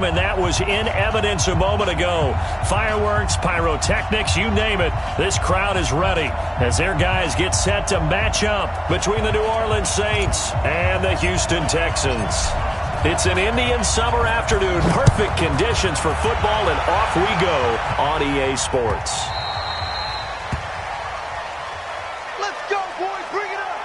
And that was in evidence a moment ago. Fireworks, pyrotechnics, you name it. This crowd is ready as their guys get set to match up between the New Orleans Saints and the Houston Texans. It's an Indian summer afternoon. Perfect conditions for football, and off we go on EA Sports. Let's go, boys. Bring it up.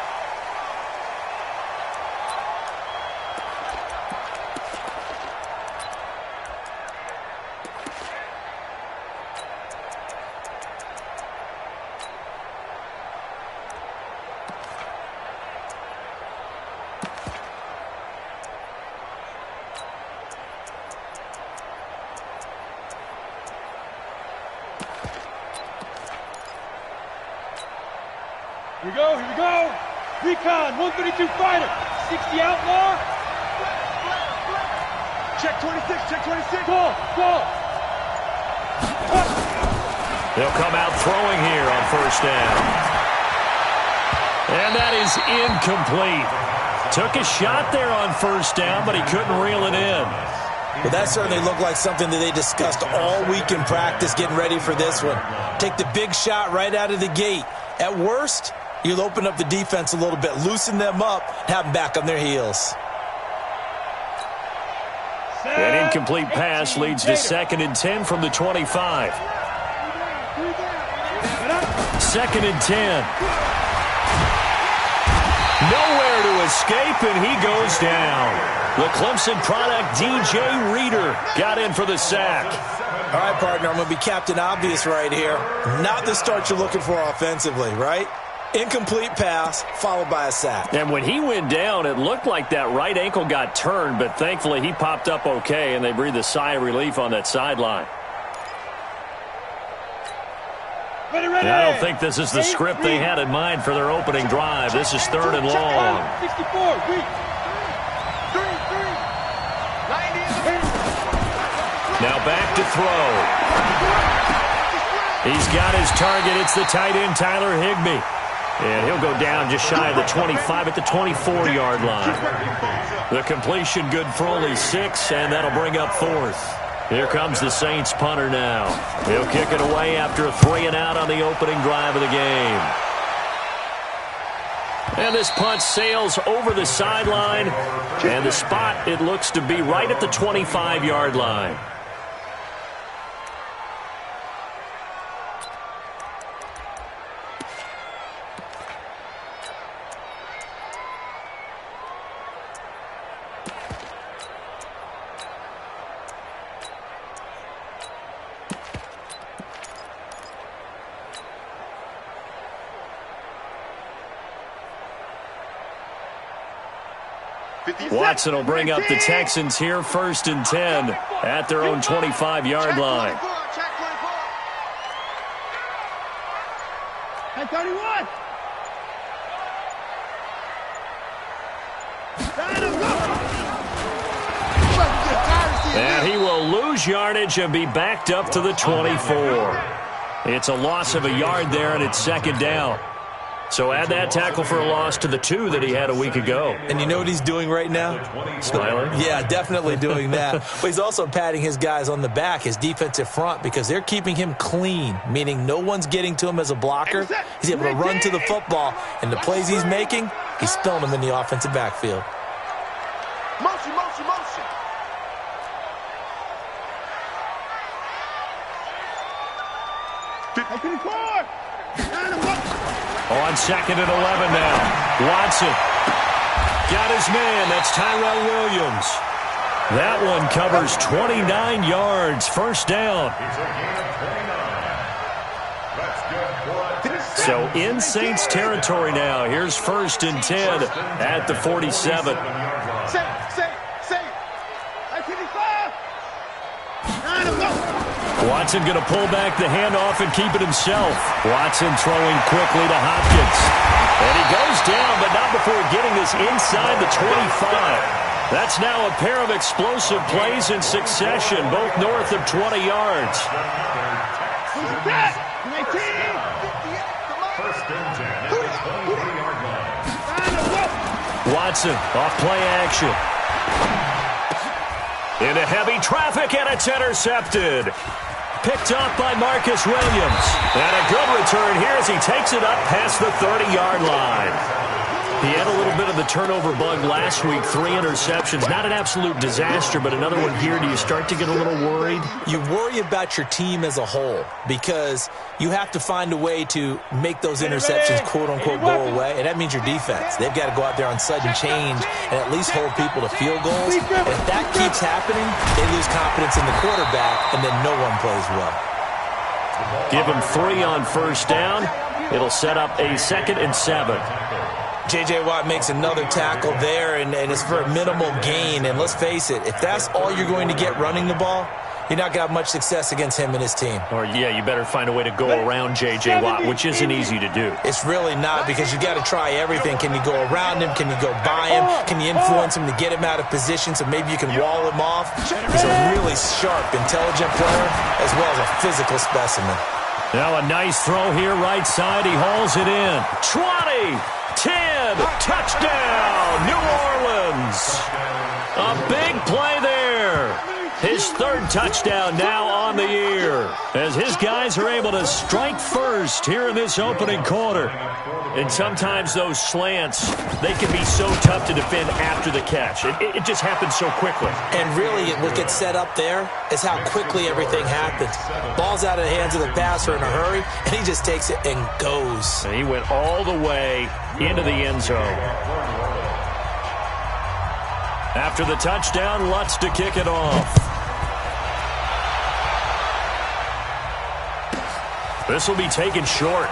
Here we go. Recon, 132 fighter, 60 outlaw. Check 26. Go. They'll come out throwing here on first down. And that is incomplete. Took a shot there on first down, but he couldn't reel it in. Well, that certainly looked like something that they discussed all week in practice getting ready for this one. Take the big shot right out of the gate. At worst, you'll open up the defense a little bit, loosen them up, have them back on their heels. An incomplete pass leads to 2nd and 10 from the 25. 2nd and 10. Nowhere to escape, and he goes down. The Clemson product, DJ Reader, got in for the sack. All right, partner, I'm going to be Captain Obvious right here. Not the start you're looking for offensively, right? Incomplete pass, followed by a sack. And when he went down, it looked like that right ankle got turned, but thankfully he popped up okay, and they breathed a sigh of relief on that sideline. Ready. I don't think this is the script they had in mind for their opening drive. This is 3rd and long. 64, weak. 3. 90. Now back to throw. He's got his target. It's the tight end, Tyler Higbee. And he'll go down just shy of the 25 at the 24-yard line. The completion good for only 6, and that'll bring up 4th. Here comes the Saints punter now. He'll kick it away after a 3-and-out on the opening drive of the game. And this punt sails over the sideline, and the spot, it looks to be right at the 25-yard line. Watson will bring up the Texans here, 1st and 10 at their own 25-yard line. Check 31. And he will lose yardage and be backed up to the 24. It's a loss of a yard there, and it's 2nd down. So add that tackle for a loss to the 2 that he had a week ago. And you know what he's doing right now? Smiling? Yeah, definitely doing that. But he's also patting his guys on the back, his defensive front, because they're keeping him clean, meaning no one's getting to him as a blocker. He's able to run to the football, and the plays he's making, he's spilling them in the offensive backfield. Motion. On 2nd and 11 now. Watson got his man. That's Tyrell Williams. That one covers 29 yards. 1st down. So in Saints territory now. Here's 1st and 10 at the 47. Watson going to pull back the handoff and keep it himself. Watson throwing quickly to Hopkins. And he goes down, but not before getting this inside the 25. That's now a pair of explosive plays in succession, both north of 20 yards. Watson off play action. Into heavy traffic, and it's intercepted. Picked up by Marcus Williams. And a good return here as he takes it up past the 30-yard line. He had a little bit of the turnover bug last week, 3 interceptions. Not an absolute disaster, but another one here. Do you start to get a little worried? You worry about your team as a whole because you have to find a way to make those interceptions, quote-unquote, go away, and that means your defense. They've got to go out there on sudden change and at least hold people to field goals. And if that keeps happening, they lose confidence in the quarterback, and then no one plays well. Give him 3 on first down. It'll set up a 2nd and 7. J.J. Watt makes another tackle there, and it's for a minimal gain. And let's face it, if that's all you're going to get running the ball, you're not going to have much success against him and his team. Or, yeah, you better find a way to go around J.J. Watt, which isn't easy to do. It's really not because you got to try everything. Can you go around him? Can you go by him? Can you influence him to get him out of position so maybe you can wall him off? He's a really sharp, intelligent player as well as a physical specimen. Now a nice throw here right side. He hauls it in. 20, 10, touchdown, New Orleans. A big play there. His 3rd touchdown now on the year as his guys are able to strike first here in this opening quarter. And sometimes those slants, they can be so tough to defend after the catch. It just happens so quickly. And really, what gets set up there is how quickly everything happens. Ball's out of the hands of the passer in a hurry, and he just takes it and goes. And he went all the way into the end zone. After the touchdown, Lutz to kick it off. This will be taken short.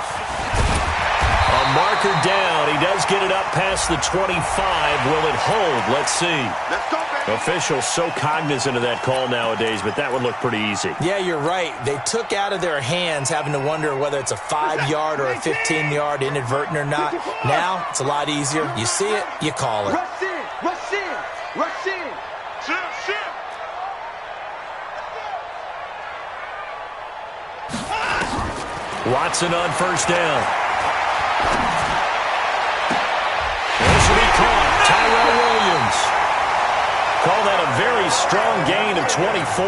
A marker down. He does get it up past the 25. Will it hold? Let's see. Let's go, baby. Officials so cognizant of that call nowadays, but that would look pretty easy. Yeah, you're right. They took out of their hands having to wonder whether it's a 5-yard or a 15-yard inadvertent or not. Now, it's a lot easier. You see it, you call it. Rush in, rush in, rush in. Shit. Watson on first down. This will be caught. Tyrell Williams. Call that a very strong gain of 24.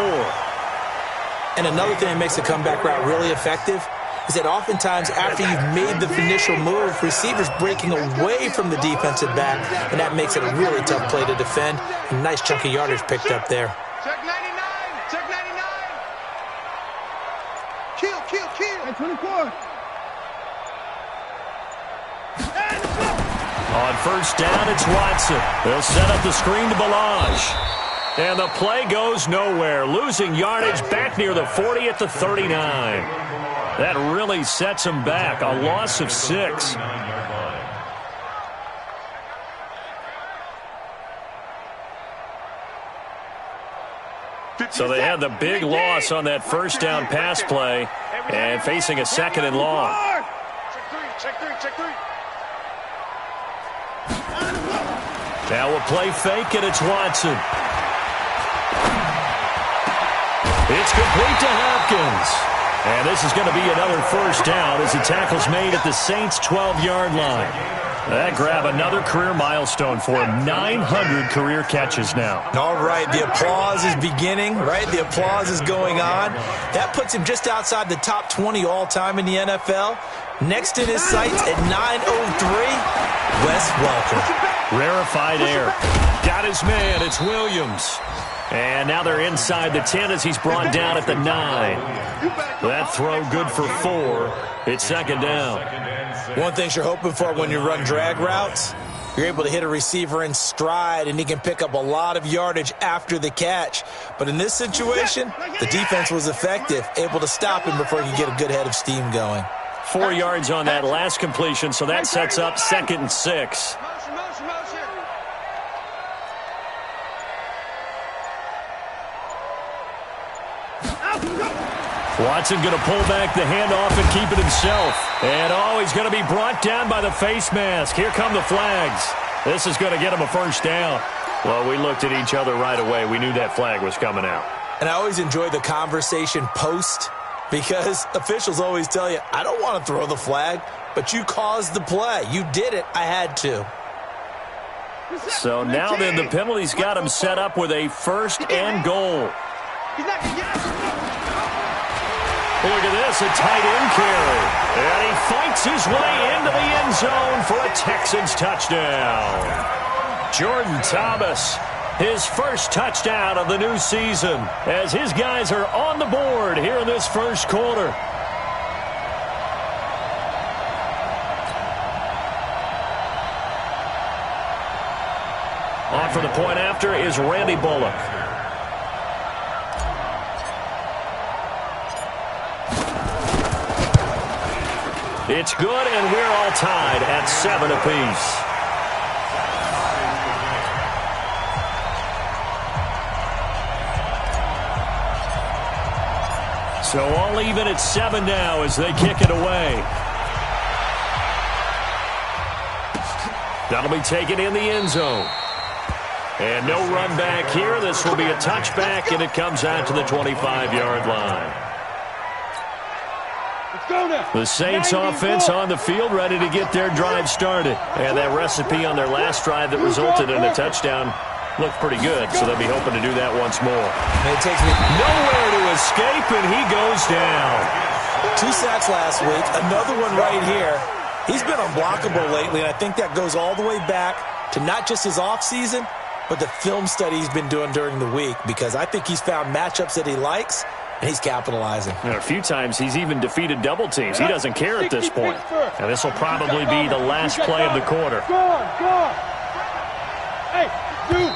And another thing that makes the comeback route really effective is that oftentimes after you've made the initial move, receivers breaking away from the defensive back, and that makes it a really tough play to defend. A nice chunk of yardage picked up there. Check 99. Check 99. Kill. Hey, 24. On first down, it's Watson. They'll set up the screen to Balaj. And the play goes nowhere. Losing yardage back near the 40 at the 39. That really sets him back. A loss of 6. So they had the big loss on that first down pass play and facing a 2nd and long. Check three. Now a play fake, and it's Watson. It's complete to Hopkins. And this is going to be another first down as the tackle's made at the Saints' 12-yard line. That grab another career milestone for him. 900 career catches now. All right, the applause is beginning, right? The applause is going on. That puts him just outside the top 20 all-time in the NFL. Next in his sights at 903, Wes Welker. Rarefied air. Got his man. It's Williams. And now they're inside the 10 as he's brought down at the 9. That throw good for 4. It's 2nd down. One thing you're hoping for when you run drag routes, you're able to hit a receiver in stride, and he can pick up a lot of yardage after the catch. But in this situation, the defense was effective, able to stop him before he could get a good head of steam going. 4 yards on that last completion, so that sets up 2nd and 6. Watson going to pull back the handoff and keep it himself. And he's going to be brought down by the face mask. Here come the flags. This is going to get him a first down. Well, we looked at each other right away. We knew that flag was coming out. And I always enjoy the conversation post because officials always tell you, I don't want to throw the flag, but you caused the play. You did it. I had to. So now then, the penalty's got him set up with a 1st and goal. Look at this, a tight end carry. And he fights his way into the end zone for a Texans touchdown. Jordan Thomas, his first touchdown of the new season, as his guys are on the board here in this first quarter. On for the point after is Randy Bullock. It's good, and we're all tied at 7 apiece. So all even at 7 now as they kick it away. That'll be taken in the end zone. And no run back here. This will be a touchback, and it comes out to the 25-yard line. The Saints offense on the field, ready to get their drive started. And that recipe on their last drive that resulted in a touchdown looked pretty good, so they'll be hoping to do that once more. And it takes me nowhere to escape, and he goes down. 2 sacks last week, another one right here. He's been unblockable lately, and I think that goes all the way back to not just his offseason, but the film study he's been doing during the week, because I think he's found matchups that he likes, and he's capitalizing. A few times he's even defeated double teams. He doesn't care at this point. Now this will probably be the last play of the quarter. Go on. Hey, dude.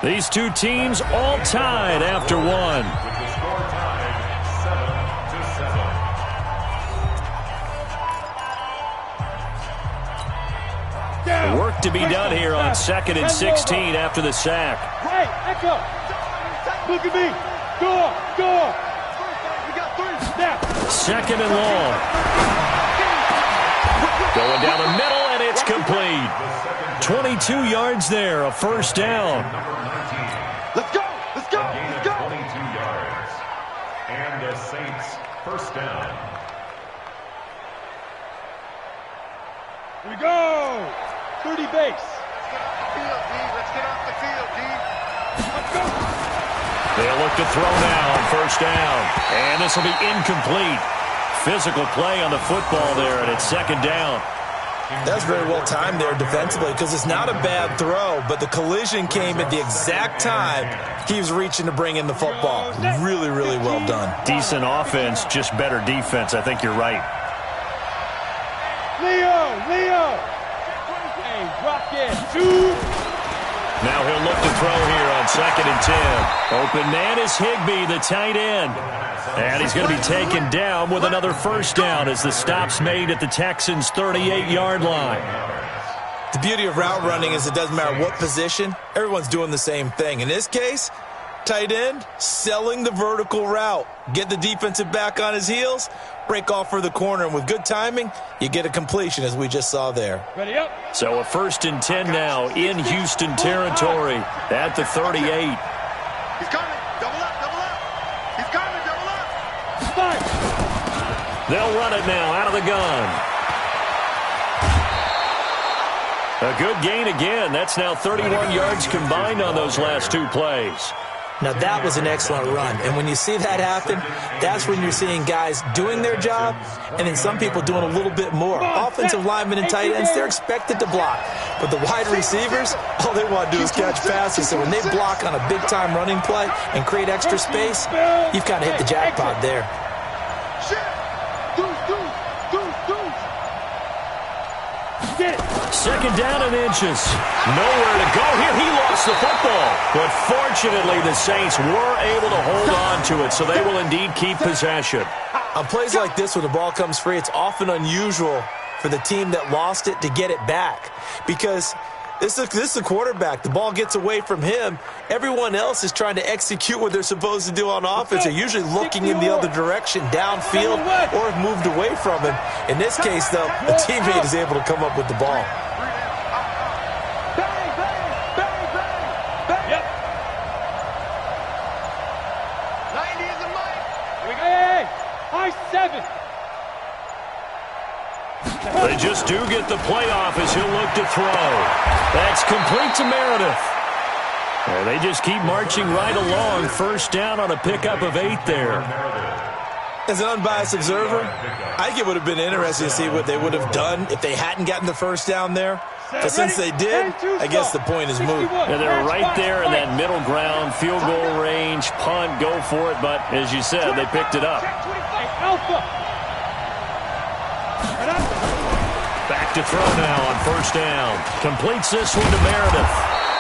These two teams all tied after one. Work to be done here on 2nd and 16 after the sack. Hey, Echo. Look at me. Go on. We got 3. Snap. 2nd and long. Going down the middle, and it's complete. 22 yards there, a first down. Let's go. 22 yards. And the Saints first down. Here we go. 30 base. Let's get off the field, D. Let's go. They'll look to throw now on first down. And this will be incomplete. Physical play on the football there, and it's 2nd down. That's very well timed there defensively, because it's not a bad throw, but the collision came at the exact time he was reaching to bring in the football. Really, really well done. Decent offense, just better defense. I think you're right. Leo. Hey, drop it. 2. Now he'll look to throw here on 2nd and 10. Open man is Higbee, the tight end. And he's going to be taken down with another first down as the stop's made at the Texans' 38-yard line. The beauty of route running is it doesn't matter what position, everyone's doing the same thing. In this case, tight end, selling the vertical route. Get the defensive back on his heels, break off for the corner, and with good timing, you get a completion, as we just saw there. Ready up. So a 1st and 10 now in Houston territory at the 38. He's coming. Double up. He's coming. Double up. Fire. They'll run it now out of the gun. A good gain again. That's now 31 yards combined on those last 2 plays. Now, that was an excellent run. And when you see that happen, that's when you're seeing guys doing their job and then some people doing a little bit more. Offensive linemen and tight ends, they're expected to block. But the wide receivers, all they want to do is catch passes. So when they block on a big-time running play and create extra space, you've kind of hit the jackpot there. Get it. 2nd down and inches. Nowhere to go here. He lost the football. But fortunately, the Saints were able to hold on to it, so they will indeed keep possession. On plays like this, when the ball comes free, it's often unusual for the team that lost it to get it back, because this is the quarterback. The ball gets away from him. Everyone else is trying to execute what they're supposed to do on offense. They're usually looking in the other direction, downfield, or have moved away from him. In this case, though, a teammate is able to come up with the ball. Yep. 90 is the mic. Hey. High 7. They just do get the playoff as he'll look to throw. That's complete to Meredith. And they just keep marching right along. First down on a pickup of 8 there. As an unbiased observer, I think it would have been interesting to see what they would have done if they hadn't gotten the first down there. But since they did, I guess the point is moot. And they're right there in that middle ground, field goal range, punt, go for it. But as you said, they picked it up. Back to throw now on first down. Completes this one to Meredith.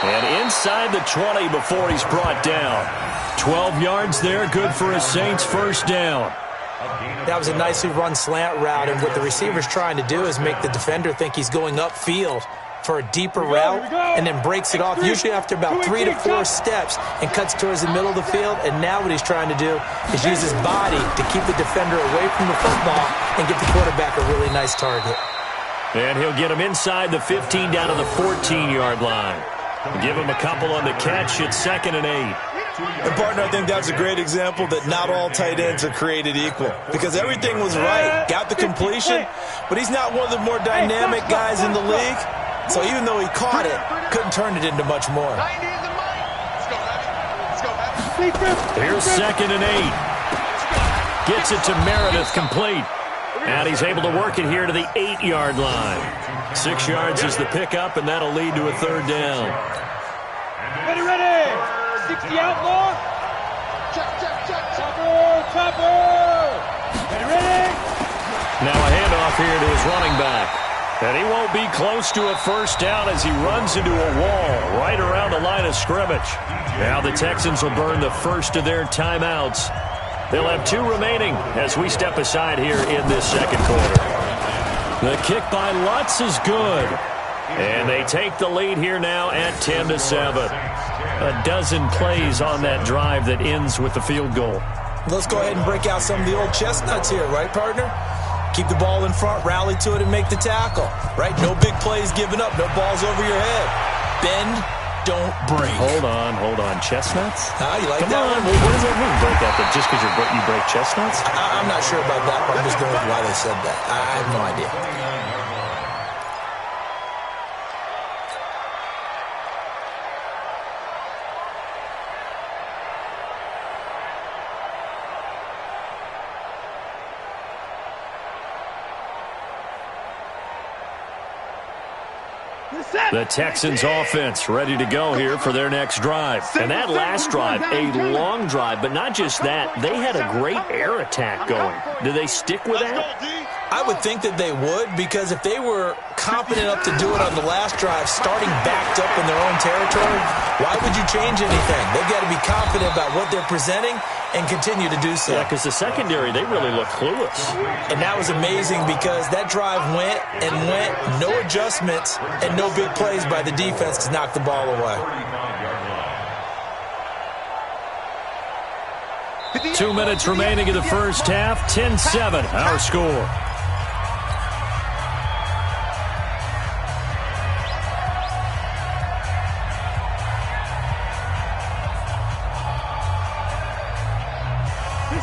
And inside the 20 before he's brought down. 12 yards there, good for a Saints first down. That was a nicely run slant route, and what the receiver's trying to do is make the defender think he's going upfield for a deeper route and then breaks it off, usually after about 3 to 4 steps, and cuts towards the middle of the field. And now what he's trying to do is use his body to keep the defender away from the football and give the quarterback a really nice target. And he'll get him inside the 15 down to the 14-yard line. Give him a couple on the catch. It's 2nd and 8. And, partner, I think that's a great example that not all tight ends are created equal, because everything was right. Got the completion, but he's not one of the more dynamic guys in the league. So even though he caught it, couldn't turn it into much more. Here's 2nd and 8. Gets it to Meredith, complete. And he's able to work it here to the 8-yard line. 6 yards is the pickup, and that'll lead to a 3rd down. Ready. 60 outlaw. Chopper. Ready. Now a handoff here to his running back. And he won't be close to a first down as he runs into a wall right around the line of scrimmage. Now the Texans will burn the first of their timeouts. They'll have 2 remaining as we step aside here in this second quarter. The kick by Lutz is good. And they take the lead here now at 10-7. A dozen plays on that drive that ends with the field goal. Let's go ahead and break out some of the old chestnuts here, right, partner? Keep the ball in front, rally to it, and make the tackle, right? No big plays given up, no balls over your head. Bend, don't break. Hold on. Chestnuts? You like Come that on. one? What does that mean, break that? Just because you break chestnuts? I'm not sure about that, but I'm just going with why they said that. I have no idea. The Texans offense ready to go here for their next drive. And that last drive, a long drive, but not just that. They had a great air attack going. Do they stick with that? I would think that they would, because if they were confident enough to do it on the last drive, starting backed up in their own territory, why would you change anything? They've got to be confident about what they're presenting and continue to do so. Yeah, because the secondary, they really look clueless. And that was amazing because that drive went, no adjustments, and no big plays by the defense to knock the ball away. 2 minutes remaining in the first half, 10-7, our score.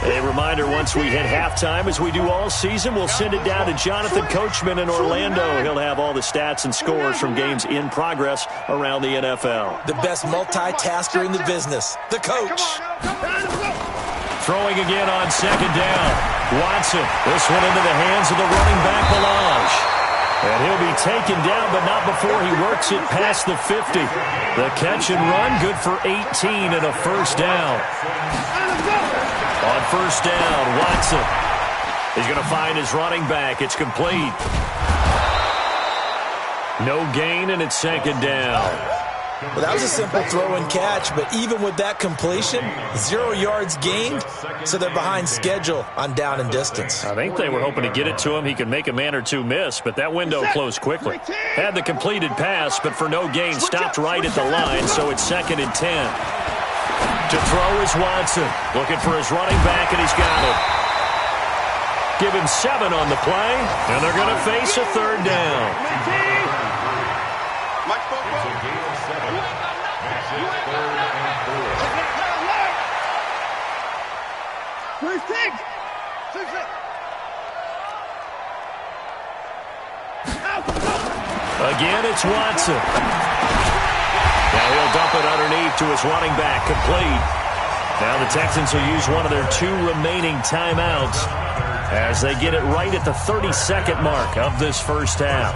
A reminder, once we hit halftime, as we do all season, we'll send it down to Jonathan Coachman in Orlando. He'll have all the stats and scores from games in progress around the NFL. The best multitasker in the business, the coach. Throwing again on 2nd down. Watson, this one into the hands of the running back, Balaj. And he'll be taken down, but not before he works it past the 50. The catch and run, good for 18 and a first down. On first down, Watson. He's going to find his running back. It's complete. No gain, and it's 2nd down. Well, that was a simple throw and catch, but even with that completion, 0 yards gained, so they're behind schedule on down and distance. I think they were hoping to get it to him. He could make a man or two miss, but that window closed quickly. Had the completed pass, but for no gain, stopped right at the line, so it's 2nd and 10. To throw is Watson, looking for his running back, and he's got it. Give him 7 on the play, and they're going to face a 3rd down. Again, it's Watson. Now he'll dump it underneath to his running back, complete. Now the Texans will use one of their 2 remaining timeouts as they get it right at the 32nd mark of this first half.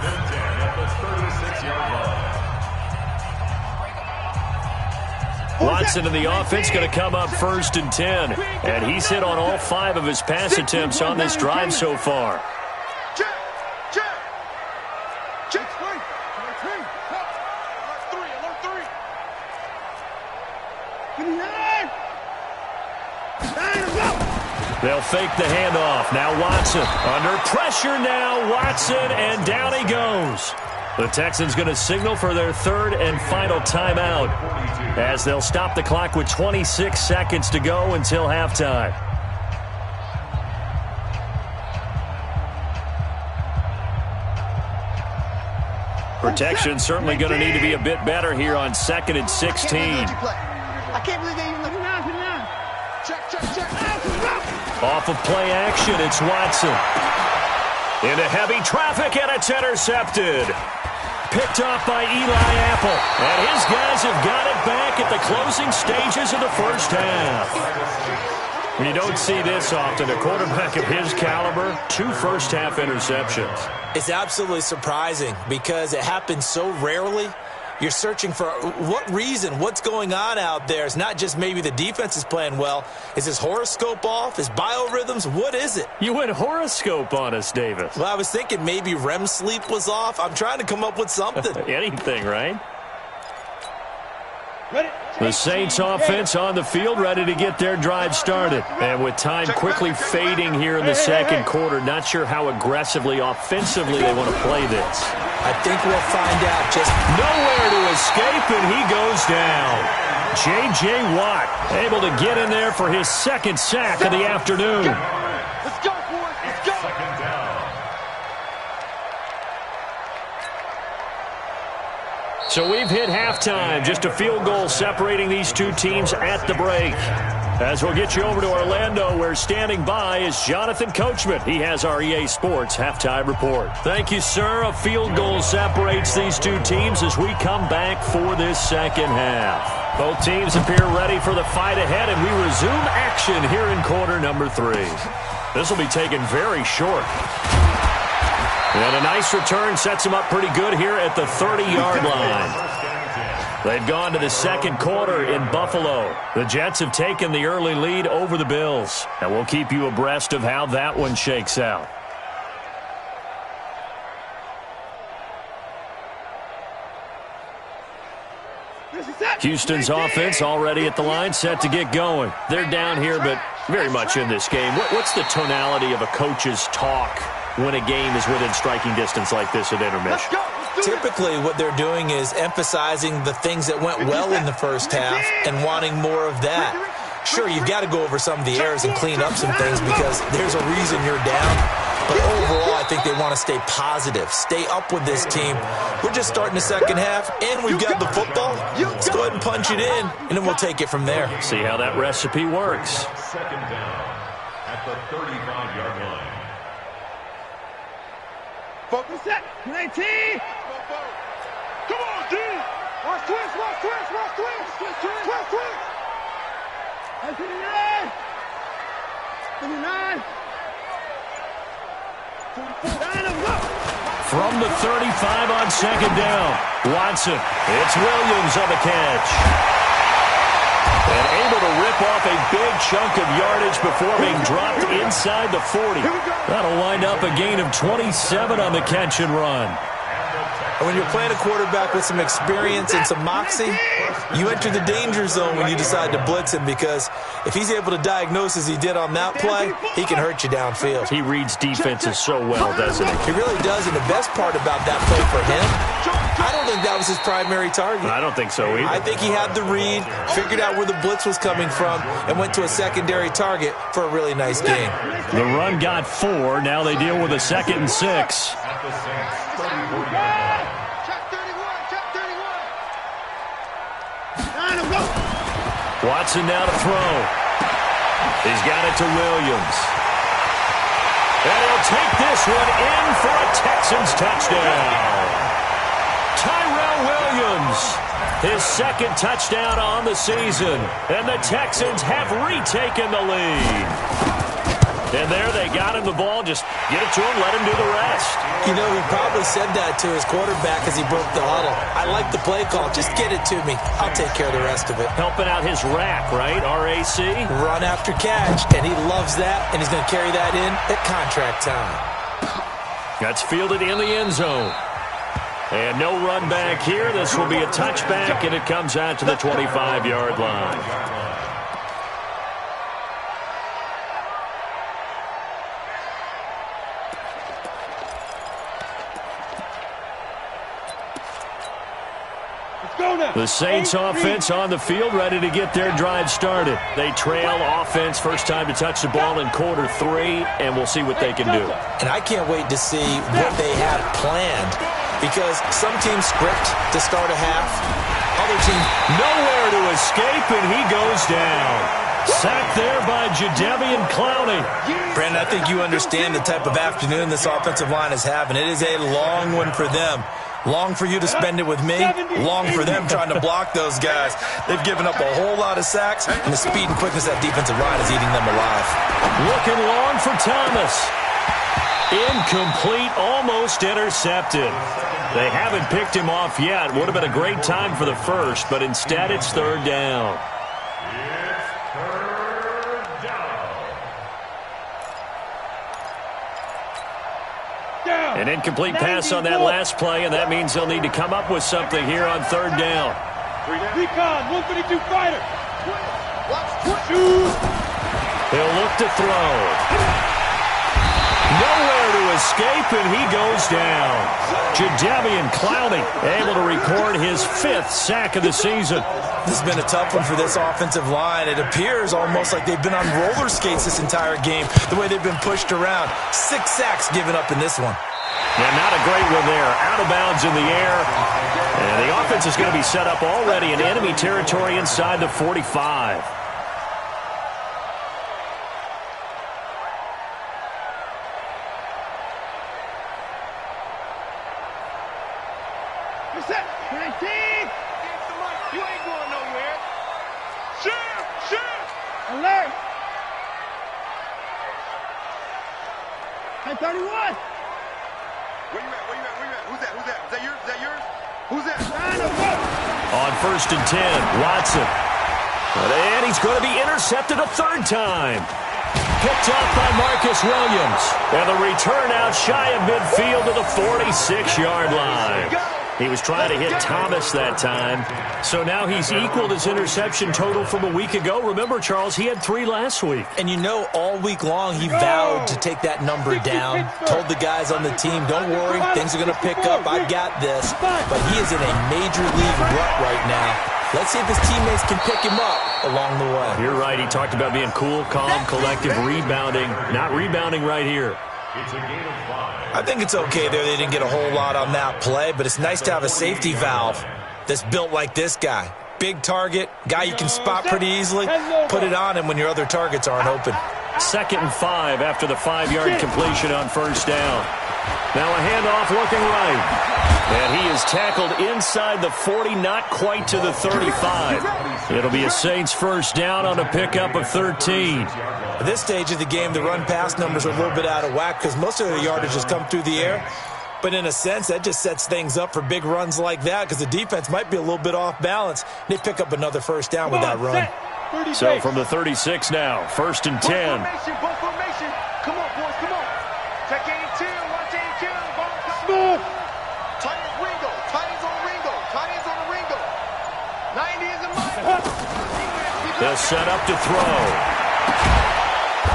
Watson in the offense going to come up 1st and 10. And he's hit on all 5 of his pass attempts on this drive so far. Check. They'll fake the handoff. Now Watson under pressure now. Watson, and down he goes. The Texans going to signal for their 3rd and final timeout as they'll stop the clock with 26 seconds to go until halftime. Protection certainly going to need to be a bit better here on 2nd and 16. I can't believe they even look around. Check. Off of play action, it's Watson. Into heavy traffic, and it's intercepted. Picked off by Eli Apple. And his guys have got it back at the closing stages of the first half. You don't see this often. A quarterback of his caliber, 2 first-half interceptions. It's absolutely surprising because it happens so rarely. You're searching for what reason, what's going on out there. It's not just maybe the defense is playing well. Is his horoscope off? His biorhythms? What is it? You went horoscope on us, Davis. Well, I was thinking maybe REM sleep was off. I'm trying to come up with something. Anything, right? Ready? The Saints offense on the field, ready to get their drive started. And with time quickly fading here in the second quarter, not sure how aggressively, offensively they want to play this. I think we'll find out. Just nowhere to escape, and he goes down. J.J. Watt able to get in there for his 2nd sack of the afternoon. Let's go, boys. Let's go. Second down. So we've hit halftime. Just a field goal separating these 2 teams at the break. As we'll get you over to Orlando, where standing by is Jonathan Coachman. He has our EA Sports halftime report. Thank you, sir. A field goal separates these 2 teams as we come back for this second half. Both teams appear ready for the fight ahead, and we resume action here in quarter number 3. This will be taken very short. And a nice return sets him up pretty good here at the 30-yard line. They've gone to the second quarter in Buffalo. The Jets have taken the early lead over the Bills. And we'll keep you abreast of how that one shakes out. Houston's offense already at the line, set to get going. They're down here, but very much in this game. What's the tonality of a coach's talk when a game is within striking distance like this at intermission? typically what they're doing is emphasizing the things that went well in the first half and wanting more of that. Sure, you've got to go over some of the errors and clean up some things because there's a reason you're down. But overall, I think they want to stay positive, stay up with this team. We're just starting the second half, and we've got the football. Let's go ahead and punch it in, and then we'll take it from there. See how that recipe works. Second down at the 35-yard line. Focus set. 19. Come on, D. Watch twist, watch twist, watch twist. Twist, twist. 29. 29. From the 35 on second down, Watson. It's Williams on the catch. And able to rip off a big chunk of yardage before being dropped inside the 40. That'll wind up a gain of 27 on the catch and run. And when you're playing a quarterback with some experience and some moxie, you enter the danger zone when you decide to blitz him, because if he's able to diagnose as he did on that play, he can hurt you downfield. He reads defenses so well, doesn't he? He really does, and the best part about that play for him, I don't think that was his primary target. I don't think so either. I think he had the read, figured out where the blitz was coming from, and went to a secondary target for a really nice game. The run got 4. Now they deal with a 2nd and 6. At the Saints' 34-yard line. Watson now to throw. He's got it to Williams. And he'll take this one in for a Texans touchdown. Williams, his second touchdown on the season. And the Texans have retaken the lead. And there they got him the ball. Just get it to him, let him do the rest. You know, he probably said that to his quarterback as he broke the huddle. I like the play call. Just get it to me. I'll take care of the rest of it. Helping out his rack, right? RAC? Run after catch, and he loves that, and he's going to carry that in at contract time. That's fielded in the end zone. And no run back here. This will be a touchback, and it comes out to the 25-yard line. The Saints offense on the field, ready to get their drive started. They trail offense, first time to touch the ball in quarter 3, and we'll see what they can do. And I can't wait to see what they have planned, because some teams script to start a half. Other teams nowhere to escape, and he goes down. Sacked there by Jadeveon Clowney. Brandon, I think you understand the type of afternoon this offensive line is having. It is a long one for them. Long for you to spend it with me. Long for them trying to block those guys. They've given up a whole lot of sacks, and the speed and quickness of that defensive line is eating them alive. Looking long for Thomas. Incomplete, almost intercepted. They haven't picked him off yet. Would have been a great time for the first, but instead it's third down. An incomplete pass on that last play, and that means they'll need to come up with something here on third down. Recon, 132 fighter. He'll look to throw. Nowhere to escape, and he goes down. Jadeveon Clowney able to record his 5th sack of the season. This has been a tough one for this offensive line. It appears almost like they've been on roller skates this entire game, the way they've been pushed around. 6 sacks given up in this one. Yeah, not a great one there. Out of bounds in the air. And the offense is going to be set up already in enemy territory inside the 45. Reset. 19. You ain't going nowhere. Shoot. Alert. 1031. Where you at? Who's that? Is that yours? Who's that? On first and 10, Watson. And he's going to be intercepted a third time. Picked up by Marcus Williams. And the return out shy of midfield to the 46-yard line. He was trying to hit Thomas that time. So now he's equaled his interception total from a week ago. Remember, Charles, he had 3 last week. And you know, all week long he vowed to take that number down. Told the guys on the team, don't worry, things are going to pick up. I got this. But he is in a major league rut right now. Let's see if his teammates can pick him up along the way. You're right. He talked about being cool, calm, collective, rebounding. Not rebounding right here. It's a gain of 5. I think it's okay there. They didn't get a whole lot on that play, but it's nice to have a safety valve that's built like this guy. Big target, guy you can spot pretty easily. Put it on him when your other targets aren't open. 2nd and 5 after the 5-yard completion on first down. Now a handoff looking right. And he is tackled inside the 40, not quite to the 35. It'll be a Saints first down on a pickup of 13. At this stage of the game, the run-pass numbers are a little bit out of whack because most of the yardage has come through the air. But in a sense, that just sets things up for big runs like that because the defense might be a little bit off balance. They pick up another first down with that run. So from the 36 now, first and 10. Formation. Come on, boys, come on. Check 82, watch 82. Smooth. Tight ends Ringo. Tight ends on the Ringo. 90 is a mile. They'll set up to throw.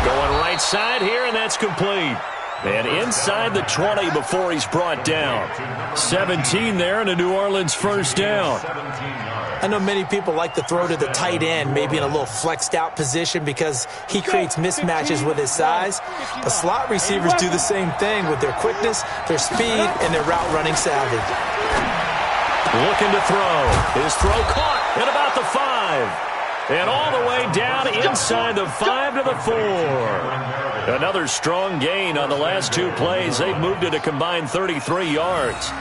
Going right side here, and that's complete. And inside the 20 before he's brought down. 17 there, and a New Orleans first down. I know many people like to throw to the tight end, maybe in a little flexed out position because he creates mismatches with his size. But slot receivers do the same thing with their quickness, their speed, and their route running savvy. Looking to throw. His throw caught at about the 5. And all the way down inside the 5 to the 4. Another strong gain on the last 2 plays. They've moved it a combined 33 yards.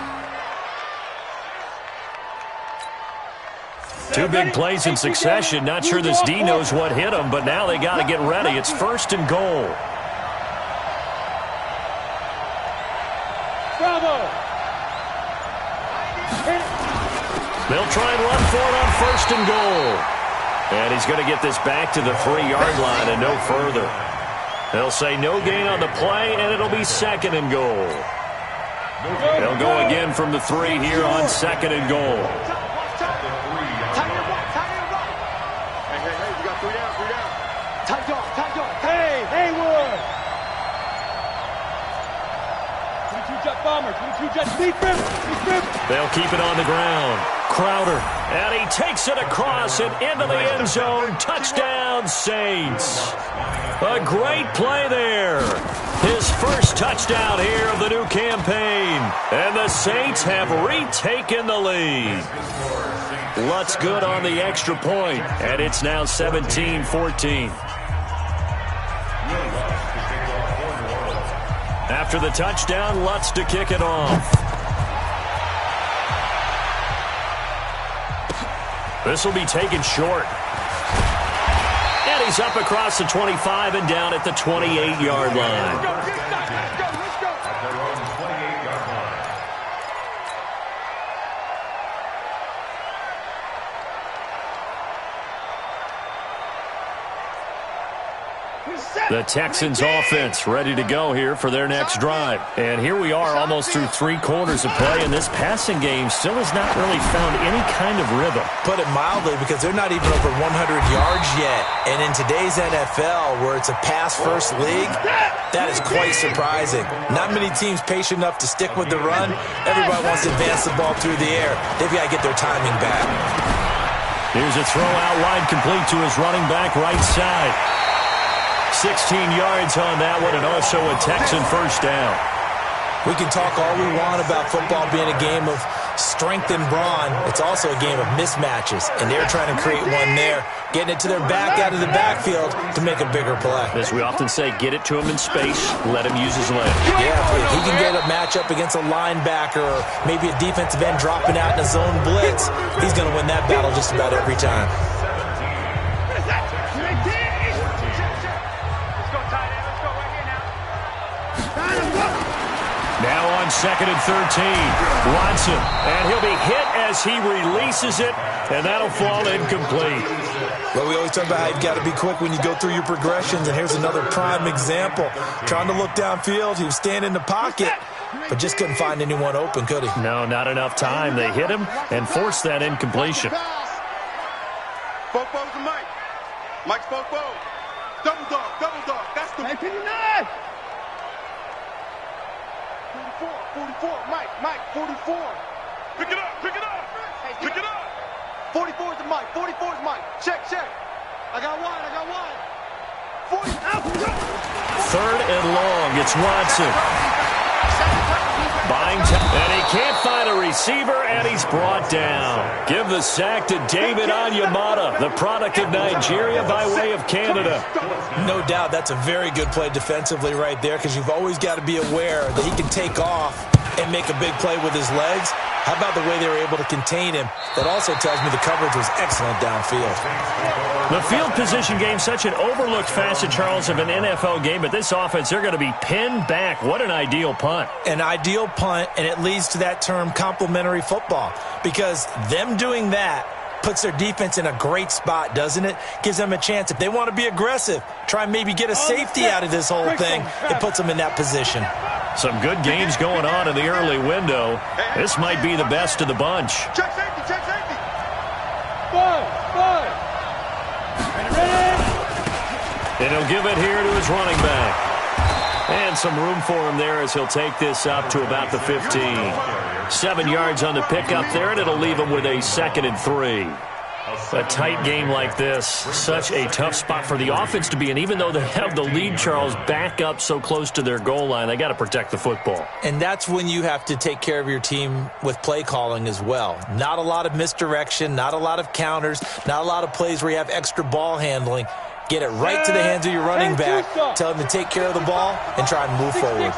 Two big plays in succession. Not sure this D knows what hit him, but now they got to get ready. It's 1st and goal. Bravo. They'll try and run for it on 1st and goal. And he's going to get this back to the 3-yard line and no further. They'll say no gain on the play, and it'll be 2nd and goal. They'll go again from the 3 here on 2nd and goal. Hey, we got 3 down, 3 down. Tight dog. Hey, Haywood. 22 jet bomber, 22 jet deep rim. They'll keep it on the ground. Crowder, and he takes it across and into the end zone. Touchdown, Saints. A great play there. His first touchdown here of the new campaign. And the Saints have retaken the lead. Lutz good on the extra point, and it's now 17-14. After the touchdown, Lutz to kick it off. This will be taken short. And he's up across the 25 and down at the 28-yard line. Let's go. At their own 28-yard line. The Texans offense ready to go here for their next drive. And here we are almost through 3 quarters of play, and this passing game still has not really found any kind of rhythm. Put it mildly, because they're not even over 100 yards yet. And in today's NFL, where it's a pass-first league, that is quite surprising. Not many teams patient enough to stick with the run. Everybody wants to advance the ball through the air. They've got to get their timing back. Here's a throw out wide, complete to his running back right side. 16 yards on that one, and also a Texan first down. We can talk all we want about football being a game of strength and brawn. It's also a game of mismatches, and they're trying to create one there, getting it to their back out of the backfield to make a bigger play. As we often say, get it to him in space, let him use his leg. Yeah, if he can get a matchup against a linebacker or maybe a defensive end dropping out in a zone blitz, he's going to win that battle just about every time. Now on 2nd and 13, Watson, and he'll be hit as he releases it, and that'll fall incomplete. Well, we always talk about how you've got to be quick when you go through your progressions, and here's another prime example. Trying to look downfield, he was standing in the pocket, but just couldn't find anyone open, could he? No, not enough time. They hit him and forced that incompletion. Fofo's to Mike. Mike's Fofo. Double dog. That's the... 44, Mike, 44. Pick it up. 44 is the Mike, 44 is Mike. Check. I got wide. 40, out. 3rd and long, it's Watson. Buying time, and he can't find a receiver, and he's brought down. Give the sack to David Onyemata, the product of Nigeria by way of Canada. No doubt that's a very good play defensively right there, because you've always got to be aware that he can take off and make a big play with his legs. How about the way they were able to contain him? That also tells me the coverage was excellent downfield. The field position game, such an overlooked facet, Charles, of an NFL game, but this offense, they're going to be pinned back. What an ideal punt. An ideal punt, and it leads to that term complementary football, because them doing that puts their defense in a great spot, doesn't it? Gives them a chance. If they want to be aggressive, try and maybe get a safety out of this whole thing, it puts them in that position. Some good games going on in the early window. This might be the best of the bunch. Check safety. 5. Ready. And he'll give it here to his running back. And some room for him there as he'll take this up to about the 15. 7 yards on the pickup there, and it'll leave him with a 2nd and 3. A tight game like this, such a tough spot for the offense to be in. Even though they have the lead, Charles, back up so close to their goal line, they got to protect the football. And that's when you have to take care of your team with play calling as well. Not a lot of misdirection, not a lot of counters, not a lot of plays where you have extra ball handling. Get it right to the hands of your running back, tell him to take care of the ball, and try and move forward.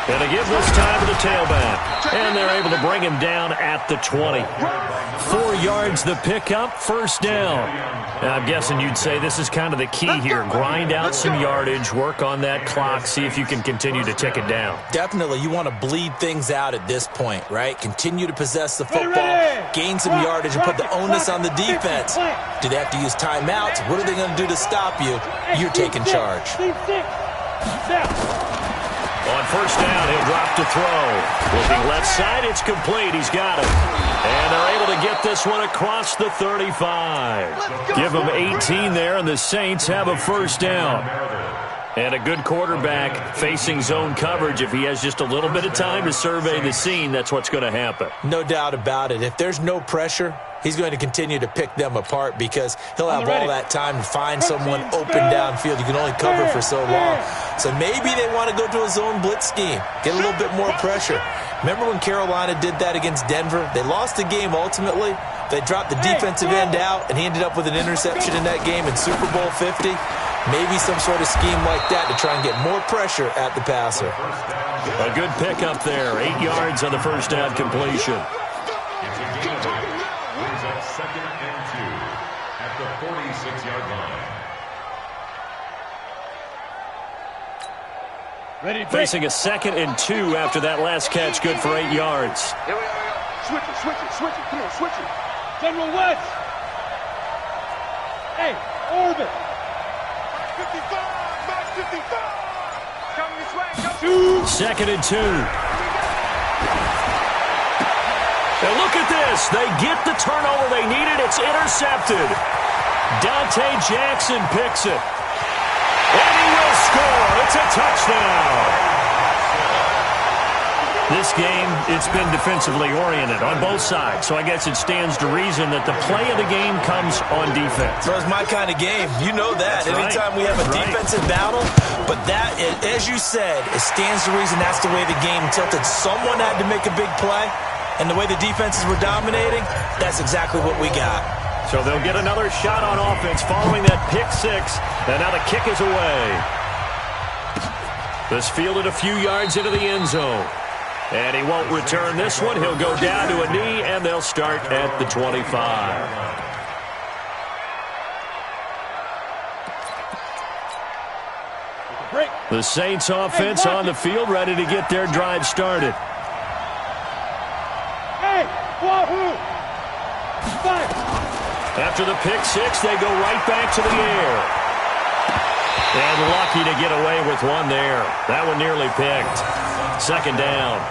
And they give this time to the tailback. And they're able to bring him down at the 20. 4 yards the pickup, first down. Now, I'm guessing you'd say this is kind of the key here. Grind out some yardage, work on that clock, see if you can continue to tick it down. Definitely, you want to bleed things out at this point, right? Continue to possess the football, gain some yardage, and put the onus on the defense. Do they have to use timeouts? What are they going to do to stop you? You're taking charge. On first down, he'll drop to throw. Looking left side, it's complete. He's got it. And they're able to get this one across the 35. Give them 18 there, and the Saints have a first down. And a good quarterback facing zone coverage. If he has just a little bit of time to survey the scene, that's what's going to happen. No doubt about it. If there's no pressure, he's going to continue to pick them apart because he'll have all that time to find someone open downfield. You can only cover for so long. So maybe they want to go to a zone blitz scheme, get a little bit more pressure. Remember when Carolina did that against Denver? They lost the game ultimately. They dropped the defensive end out, and he ended up with an interception in that game in Super Bowl 50. Maybe some sort of scheme like that to try and get more pressure at the passer. A good pickup there. 8 yards on the first down completion. Brings up 2nd and 2 at the 46-yard line. Ready, Facing a 2nd and 2 after that last catch. Good for 8 yards. Here we go. Switch it, switch it, switch it. Come on, switch it. General West. Hey, orbit. 55, Max 55. Coming this way. Shoot. 2nd and 2. And look at this. They get the turnover they needed. It's intercepted. Dante Jackson picks it. And he will score. It's a touchdown. This game, it's been defensively oriented on both sides, so I guess it stands to reason that the play of the game comes on defense. So it's my kind of game. You know that. That's Anytime right. we have a Right. defensive battle, but that, as you said, it stands to reason that's the way the game tilted. Someone had to make a big play, and the way the defenses were dominating, that's exactly what we got. So they'll get another shot on offense following that pick six, and now the kick is away. This fielded a few yards into the end zone. And he won't return this one. He'll go down to a knee, and they'll start at the 25. The Saints offense on the field, ready to get their drive started. Hey, Wahoo. Five. After the pick six, they go right back to the air. And lucky to get away with one there. That one nearly picked. 2nd down.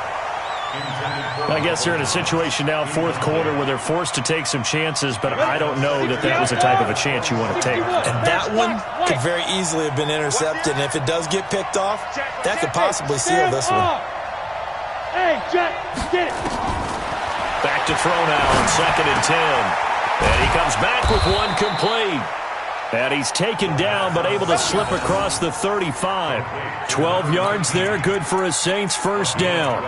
I guess they're in a situation now, 4th quarter, where they're forced to take some chances, but I don't know that that was the type of a chance you want to take. And that one could very easily have been intercepted, and if it does get picked off, that could possibly seal this one. Hey, Jack, get it. Back to throw now on 2nd and 10. And he comes back with one complete. And he's taken down, but able to slip across the 35. 12 yards there, good for a Saints first down.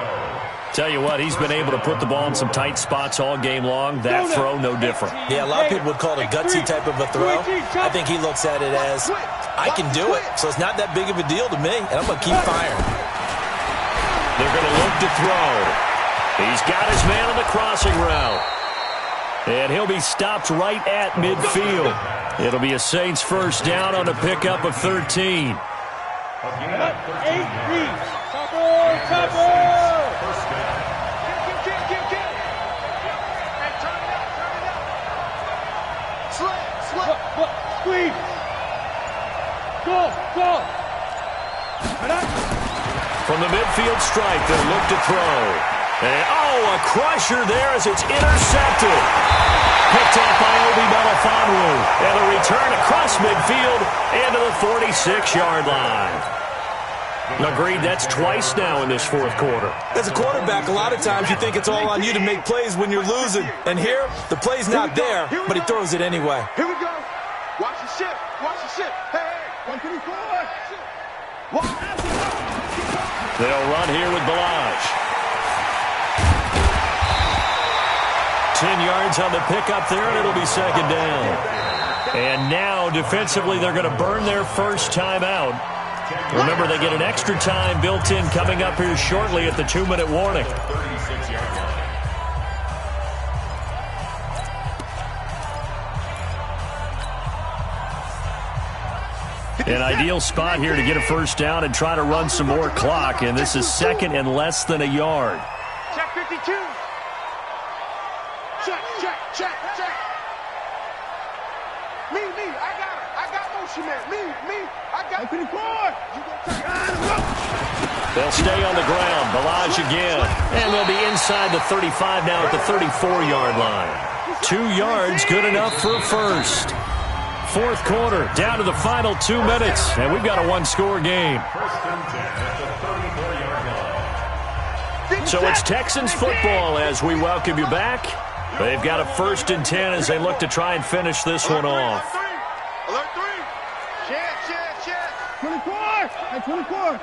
Tell you what, he's been able to put the ball in some tight spots all game long. That throw, no different. Yeah, a lot of people would call it a gutsy type of a throw. I think he looks at it as, I can do it, so it's not that big of a deal to me, and I'm going to keep firing. They're going to look to throw. He's got his man on the crossing route. And he'll be stopped right at midfield. It'll be a Saints first down on a pickup of 13. 8 reads. Cover. Squeeze. Go. From the midfield stripe, they'll look to throw. And, a crusher there as it's intercepted. Picked off by Obi Melifonwu. And a return across midfield into the 46-yard line. Agreed, that's twice now in this 4th quarter. As a quarterback, a lot of times you think it's all on you to make plays when you're losing. And here, the play's not there, but he throws it anyway. Here we go. Watch the shift. Watch the shift. Hey, 134. They'll run here with Balaj. 10 yards on the pickup there, and it'll be 2nd down. And now, defensively, they're going to burn their first timeout. Remember, they get an extra time built in coming up here shortly at the 2-minute warning. 36-yard line. An ideal spot here to get a first down and try to run some more clock, and this is second and less than a yard. Check 52. Check. Me, I got motion man. Me, I got 54. They'll stay on the ground. Balaj again. And they'll be inside the 35 now at the 34-yard line. 2 yards, good enough for a first. Fourth quarter, down to the final 2 minutes, and we've got a one-score game. First and 10 at the 34-yard line. So it's Texans football as we welcome you back. They've got a first and 10 as they look to try and finish this one off. Alert 3. Chance. 24. At 24.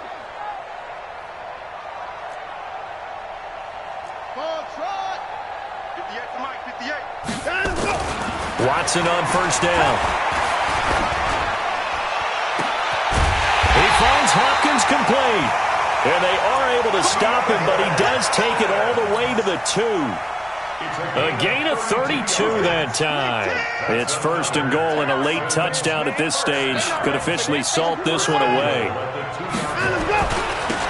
Ball trot. 58 to Mike, 58. Watson on first down. He finds Hopkins complete. And they are able to stop him, but he does take it all the way to the 2. A gain of 32 that time. It's first and goal, and a late touchdown at this stage could officially salt this one away.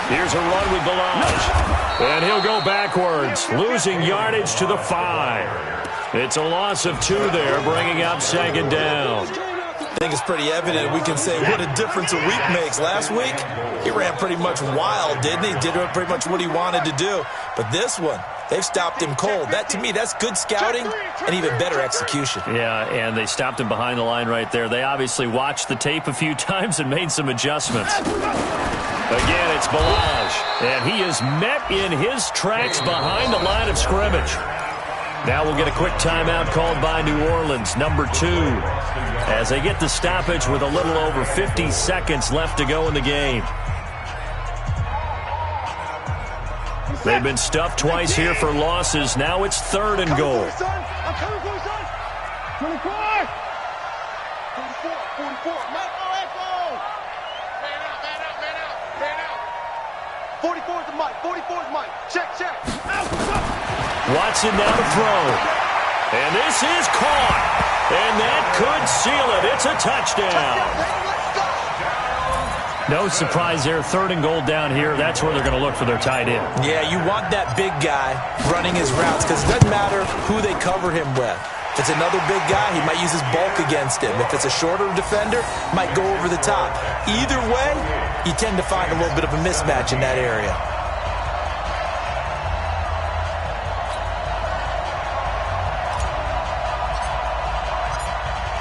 Here's a run with Balaj. And he'll go backwards, losing yardage to the 5. It's a loss of 2 there, bringing up second down. I think it's pretty evident. We can say what a difference a week makes. Last week, he ran pretty much wild, didn't he? Did pretty much what he wanted to do. But this one, they've stopped him cold. That, to me, that's good scouting and even better execution. Yeah, and they stopped him behind the line right there. They obviously watched the tape a few times and made some adjustments. Again, it's Balaj, and he is met in his tracks behind the line of scrimmage. Now we'll get a quick timeout called by New Orleans, number 2, as they get the stoppage with a little over 50 seconds left to go in the game. They've been stuffed twice here for losses. Now it's third and goal. I'm coming for you, son. 24. 44. Echo. Man out. 44 is the Mike. Check. Watson now to throw. And this is caught. And that could seal it. It's a touchdown. No surprise there. Third and goal down here. That's where they're going to look for their tight end. Yeah, you want that big guy running his routes because it doesn't matter who they cover him with. If it's another big guy, he might use his bulk against him. If it's a shorter defender, might go over the top. Either way, you tend to find a little bit of a mismatch in that area.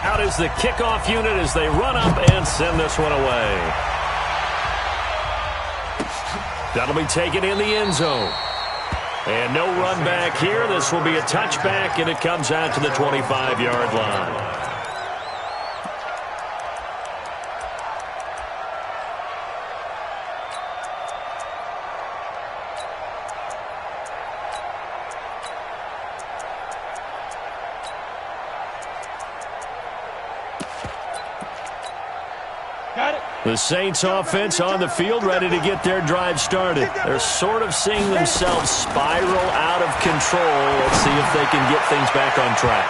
Out is the kickoff unit as they run up and send this one away. That'll be taken in the end zone. And no run back here. This will be a touchback, and it comes out to the 25-yard line. The Saints offense on the field, ready to get their drive started. They're sort of seeing themselves spiral out of control. Let's see if they can get things back on track.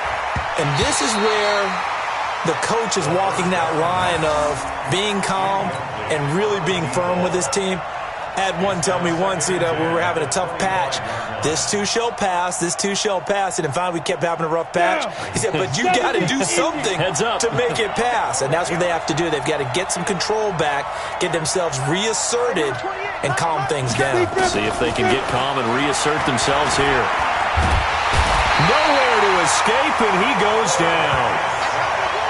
And this is where the coach is walking that line of being calm and really being firm with his team. Had one tell me once, we were having a tough patch. This too shall pass. And then finally we kept having a rough patch. He said, but you got to do something to make it pass. And that's what they have to do. They've got to get some control back, get themselves reasserted, and calm things down. See if they can get calm and reassert themselves here. Nowhere to escape, and he goes down.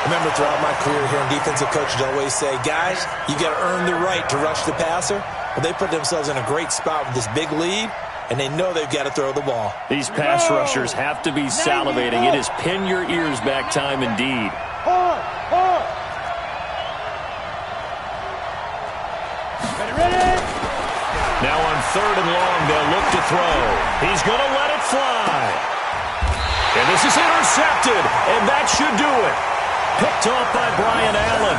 Remember, throughout my career here in defensive coaches, I always say, guys, you got to earn the right to rush the passer. Well, they put themselves in a great spot with this big lead, and they know they've got to throw the ball. These pass rushers have to be salivating. It is pin your ears back time indeed. Ready. Now on third and long, they'll look to throw. He's going to let it fly. And this is intercepted, and that should do it. Picked off by Brian Allen.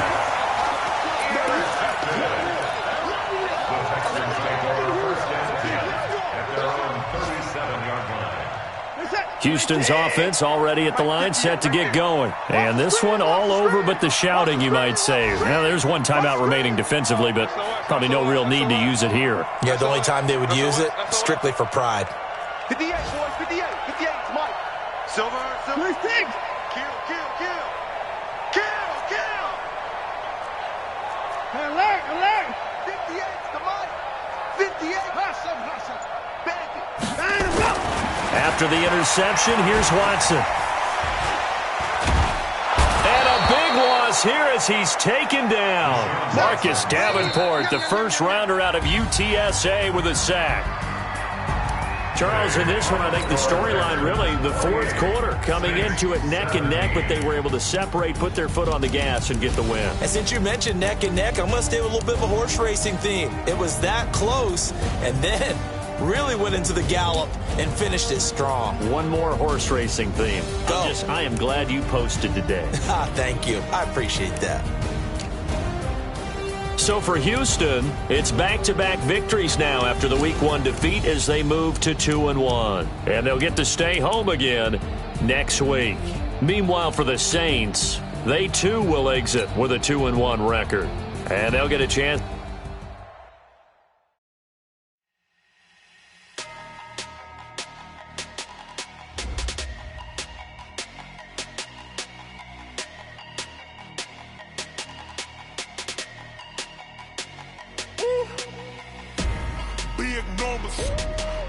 Houston's offense already at the line, set to get going. And this one all over but the shouting, you might say. Now, there's one timeout remaining defensively, but probably no real need to use it here. Yeah, the only time they would use it, strictly for pride. 58, boys, 58. 58, it's Mike. Silver. Kill. Alert! 58, it's the Mike. 58. Bandit. After the interception, here's Watson. And a big loss here as he's taken down. Marcus Davenport, the first rounder out of UTSA with a sack. Charles, in this one, I think the storyline really, the fourth quarter, coming into it neck and neck, but they were able to separate, put their foot on the gas, and get the win. And since you mentioned neck and neck, I'm going to stay with a little bit of a horse racing theme. It was that close, and then really went into the gallop and finished it strong. One more horse racing theme. Go. I am glad you posted today. Thank you. I appreciate that. So for Houston, it's back-to-back victories now after the Week 1 defeat as they move to 2-1. And they'll get to stay home again next week. Meanwhile, for the Saints, they too will exit with a 2-1 record. And they'll get a chance.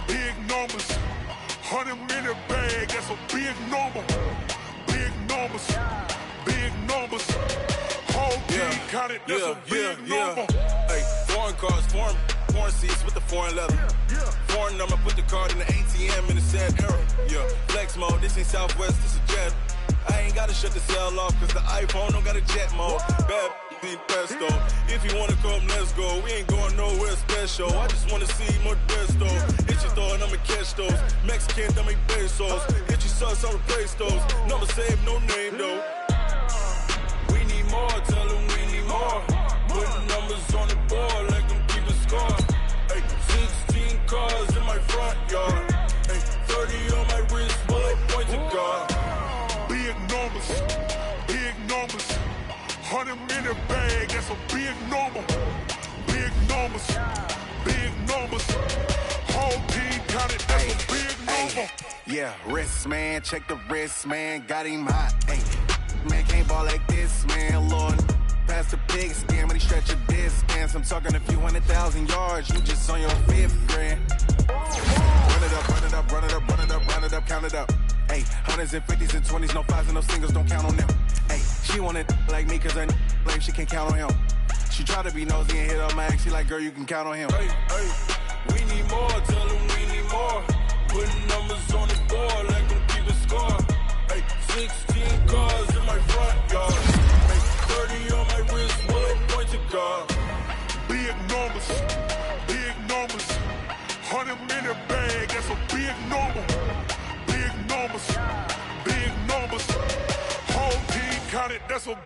Big numbers, 100-minute bag, that's a big number. Big numbers, whole team counted, that's a big number. Hey, foreign cars, foreign seats with the foreign leather. Foreign number, put the card in the ATM in the sad era. Yeah, flex mode, this ain't Southwest, this is Jet. I ain't gotta shut the cell off, cause the iPhone don't got a jet mode. Bad be pesto. If you wanna come, let's go. We ain't going nowhere special. I just wanna see more Modesto. Hit your throw and I'ma catch those. Mexican, dummy pesos. Hit your sauce, I'll replace those. Number save, no name though. We need more, tell them we need more. Putting numbers on the board like them keeping score. Hey, 16 cars in my front yard. Hey, 30 on my wrist, bullet point to God. Big numbers, 100-minute bag, that's a big number. Big numbers, whole team counted, that's a big number. Yeah, wrist man, check the wrist man, got him hot. Hey, man can't ball like this, man. Lord, pass the pig skin when he stretch a distance. I'm talking a few 100,000 yards, you just on your fifth grand. Run it up, count it up. Hey, hundreds and 50s and 20s, no fives and no singles, don't count on them. Hey, she want it like me cause her like she can't count on him. She try to be nosy and hit her max, she like, girl, you can count on him. Hey, we need more, tell them we need more. Putting numbers on the board like them keeping score. Hey, 16 cars in my front yard. Hey, 30 on my wrist, bullet point to God. Big numbers, 100-minute bag, that's a big number. Big numbers, whole team counted, that's a